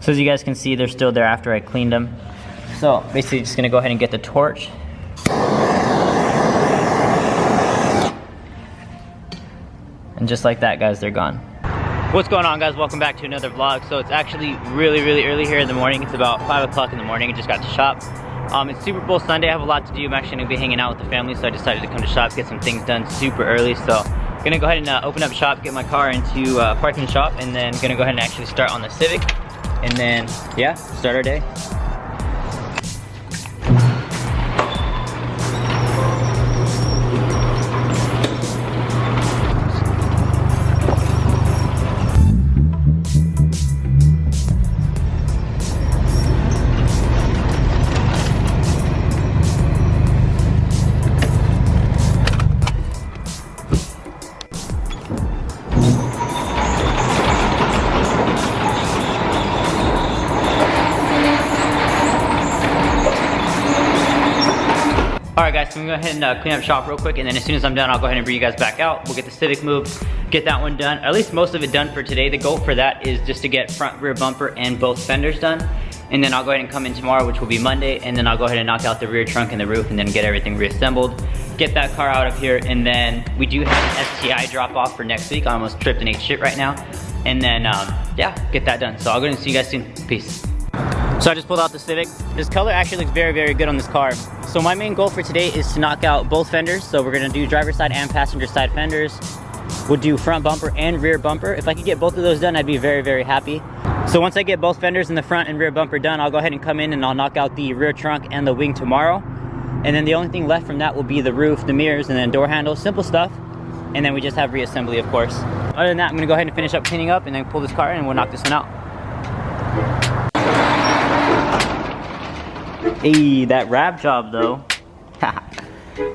So as you guys can see, they're still there after I cleaned them. So basically just gonna go ahead and get the torch. And just like that, guys, they're gone. What's going on, guys? Welcome back to another vlog. So it's actually really early here in the morning. It's about 5 o'clock in the morning. I just got to shop. It's Super Bowl Sunday. I have a lot to do. I'm actually gonna be hanging out with the family, so I decided to come to shop, get some things done super early. So gonna go ahead and open up shop, get my car into parking shop, and then gonna go ahead and actually start on the Civic, and then yeah, start our day. Alright guys, so I'm gonna go ahead and clean up shop real quick, and then as soon as I'm done, I'll go ahead and bring you guys back out. We'll get the Civic moved, get that one done, at least most of it done for today. The goal for that is just to get front, rear bumper, and both fenders done. And then I'll go ahead and come in tomorrow, which will be Monday, and then I'll go ahead and knock out the rear trunk and the roof, and then get everything reassembled. Get that car out of here, and then we do have an STI drop off for next week. I almost tripped and ate shit right now. And then, yeah, get that done. So I'll go ahead and see you guys soon. Peace. So I just pulled out the Civic. This color actually looks very good on this car. So my main goal for today is to knock out both fenders. So we're gonna do driver's side and passenger side fenders. We'll do front bumper and rear bumper. If I could get both of those done, I'd be very happy. So once I get both fenders in the front and rear bumper done, I'll go ahead and come in and I'll knock out the rear trunk and the wing tomorrow. And then the only thing left from that will be the roof, the mirrors, and then door handles, simple stuff. And then we just have reassembly, of course. Other than that, I'm gonna go ahead and finish up cleaning up and then pull this car in and we'll knock this one out. Hey, that wrap job though.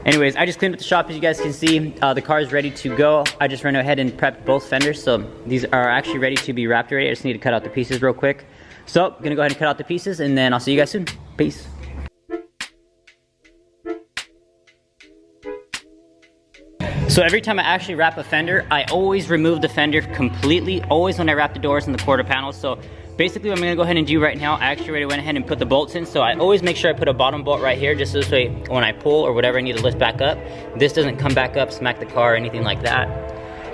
Anyways, I just cleaned up the shop, as you guys can see. The car is ready to go. I just ran ahead and prepped both fenders, so these are actually ready to be wrapped already. I just need to cut out the pieces real quick. So, I'm gonna go ahead and cut out the pieces, and then I'll see you guys soon. Peace. So every time I actually wrap a fender, I always remove the fender completely, always when I wrap the doors and the quarter panels. So basically what I'm gonna go ahead and do right now, I actually already went ahead and put the bolts in. So I always make sure I put a bottom bolt right here, just so this way when I pull or whatever I need to lift back up, this doesn't come back up, smack the car or anything like that.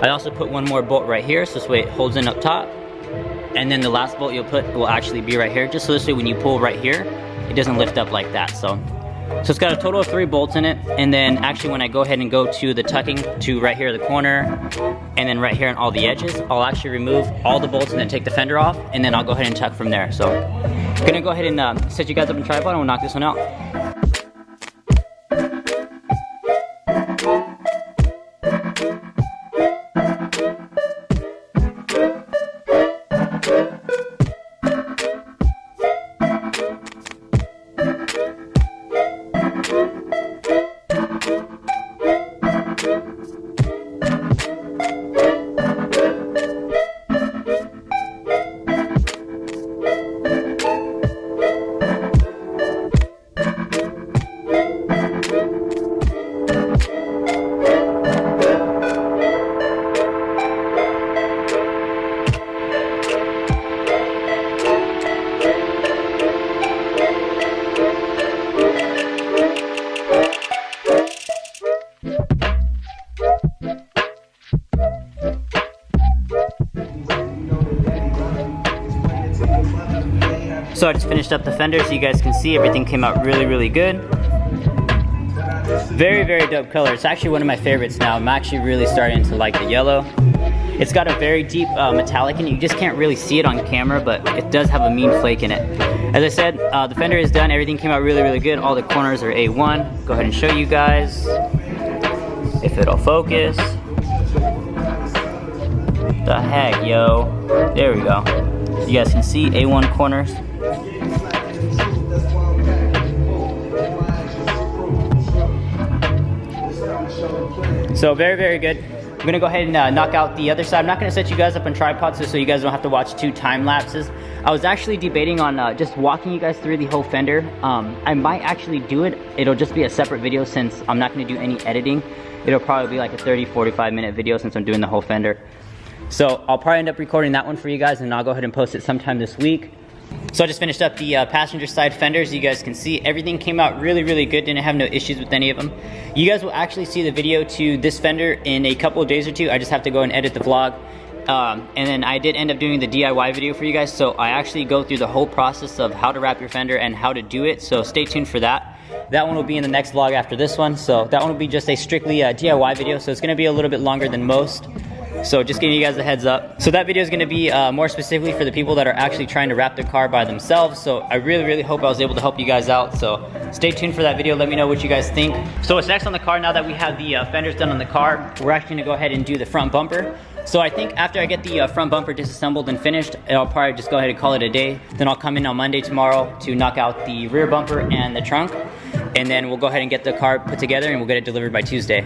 I also put one more bolt right here, so this way it holds in up top. And then the last bolt you'll put will actually be right here, just so this way when you pull right here, it doesn't lift up like that. So it's got a total of 3 bolts in it, and then actually when I go ahead and go to the tucking to right here, the corner, and then right here on all the edges, I'll actually remove all the bolts and then take the fender off, and then I'll go ahead and tuck from there. So I'm gonna go ahead and set you guys up in tripod and we'll knock this one out. So I just finished up the fender, so you guys can see everything came out really good. Very dope color. It's actually one of my favorites now. I'm actually really starting to like the yellow. It's got a very deep metallic in it. You just can't really see it on camera, but it does have a mean flake in it. As I said, the fender is done. Everything came out really good. All the corners are A1. Go ahead and show you guys if it'll focus. The heck, yo. There we go. You guys can see A1 corners. So very good. I'm gonna go ahead and knock out the other side. I'm not gonna set you guys up on tripods so you guys don't have to watch 2 time lapses. I was actually debating on just walking you guys through the whole fender. I might actually do it. It'll just be a separate video since I'm not gonna do any editing. It'll probably be like a 30-45 minute video since I'm doing the whole fender. So I'll probably end up recording that one for you guys, and I'll go ahead and post it sometime this week. So I just finished up the passenger side fenders. You guys can see everything came out really, really good. Didn't have no issues with any of them. You guys will actually see the video to this fender in a couple of days or two. I just have to go and edit the vlog. And then I did end up doing the DIY video for you guys. So I actually go through the whole process of how to wrap your fender and how to do it. So stay tuned for that. That one will be in the next vlog after this one. So that one will be just a strictly DIY video. So it's gonna be a little bit longer than most. So just giving you guys a heads up. So that video is gonna be more specifically for the people that are actually trying to wrap their car by themselves. So I really, really hope I was able to help you guys out. So stay tuned for that video. Let me know what you guys think. So what's next on the car, now that we have the fenders done on the car, we're actually gonna go ahead and do the front bumper. So I think after I get the front bumper disassembled and finished, I'll probably just go ahead and call it a day. Then I'll come in on Monday tomorrow to knock out the rear bumper and the trunk. And then we'll go ahead and get the car put together and we'll get it delivered by Tuesday.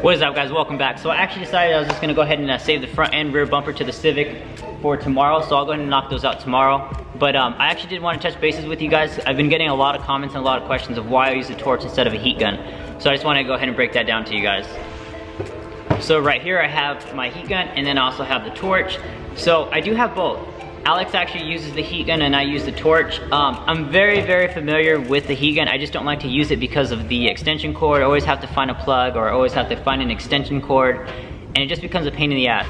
What is up, guys? Welcome back. So I actually decided I was just gonna go ahead and save the front and rear bumper to the Civic for tomorrow. So I'll go ahead and knock those out tomorrow. But I actually did want to touch bases with you guys. I've been getting a lot of comments and a lot of questions of why I use a torch instead of a heat gun. So I just want to go ahead and break that down to you guys. So right here I have my heat gun and then I also have the torch. So I do have both. Alex actually uses the heat gun and I use the torch. I'm very, very familiar with the heat gun. I just don't like to use it because of the extension cord. I always have to find a plug or I always have to find an extension cord and it just becomes a pain in the ass.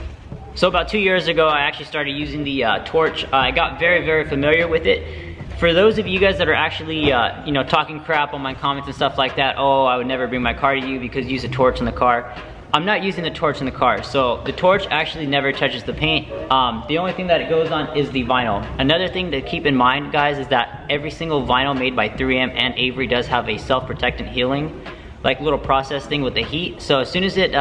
So about 2 years ago, I actually started using the torch. I got very, very familiar with it. For those of you guys that are actually, you know, talking crap on my comments and stuff like that, oh, I would never bring my car to you because you use a torch in the car. I'm not using the torch in the car. So the torch actually never touches the paint. The only thing that it goes on is the vinyl. Another thing to keep in mind, guys, is that every single vinyl made by 3M and Avery does have a self-protectant healing, like little process thing with the heat. So as soon as it,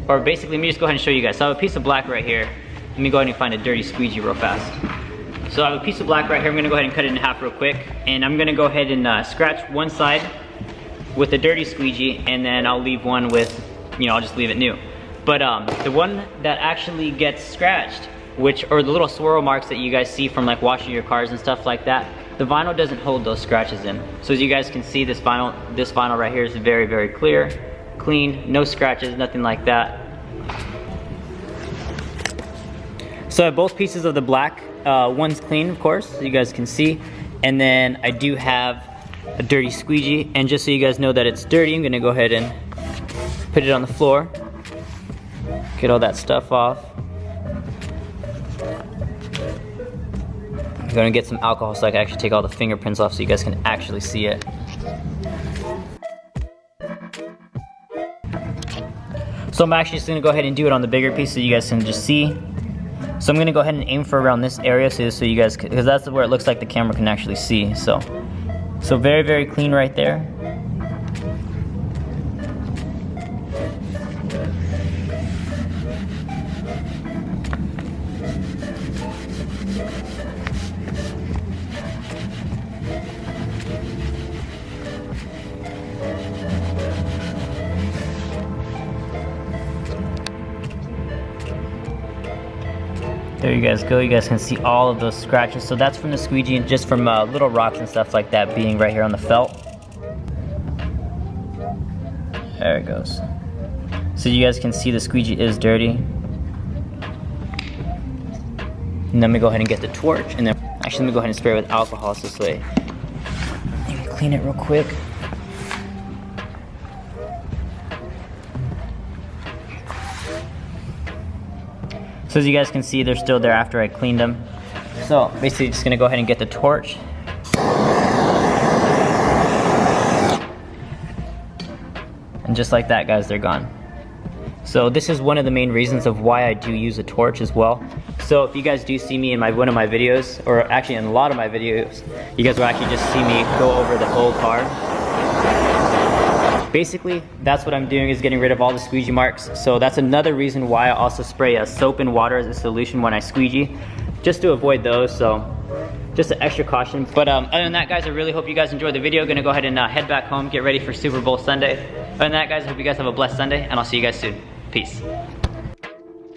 or basically, let me just go ahead and show you guys. So I have a piece of black right here. Let me go ahead and find a dirty squeegee real fast. So I have a piece of black right here. I'm gonna go ahead and cut it in half real quick. And I'm gonna go ahead and scratch one side with a dirty squeegee, and then I'll leave one with, you know, I'll just leave it new. But the one that actually gets scratched, or the little swirl marks that you guys see from like washing your cars and stuff like that, the vinyl doesn't hold those scratches in. So as you guys can see, this vinyl right here is very, very clear, clean, no scratches, nothing like that. So I have both pieces of the black. One's clean, of course, so you guys can see. And then I do have a dirty squeegee. And just so you guys know that it's dirty, I'm gonna go ahead and put it on the floor. Get all that stuff off. I'm gonna get some alcohol so I can actually take all the fingerprints off so you guys can actually see it. So I'm actually just gonna go ahead and do it on the bigger piece so you guys can just see. So I'm gonna go ahead and aim for around this area so you guys, because that's where it looks like the camera can actually see. So very, very clean right there. There you guys go. You guys can see all of those scratches. So that's from the squeegee and just from little rocks and stuff like that being right here on the felt. There it goes. So you guys can see the squeegee is dirty. And then let me go ahead and get the torch, and then actually let me go ahead and spray it with alcohol so this way you can clean it real quick. So as you guys can see, they're still there after I cleaned them. So basically just gonna go ahead and get the torch. And just like that, guys, they're gone. So this is one of the main reasons of why I do use a torch as well. So if you guys do see me in one of my videos, or actually in a lot of my videos, you guys will actually just see me go over the whole car. Basically, that's what I'm doing, is getting rid of all the squeegee marks. So that's another reason why I also spray soap and water as a solution when I squeegee, just to avoid those. So just an extra caution. But other than that, guys, I really hope you guys enjoyed the video. Gonna go ahead and head back home, get ready for Super Bowl Sunday. Other than that, guys, I hope you guys have a blessed Sunday, and I'll see you guys soon. Peace.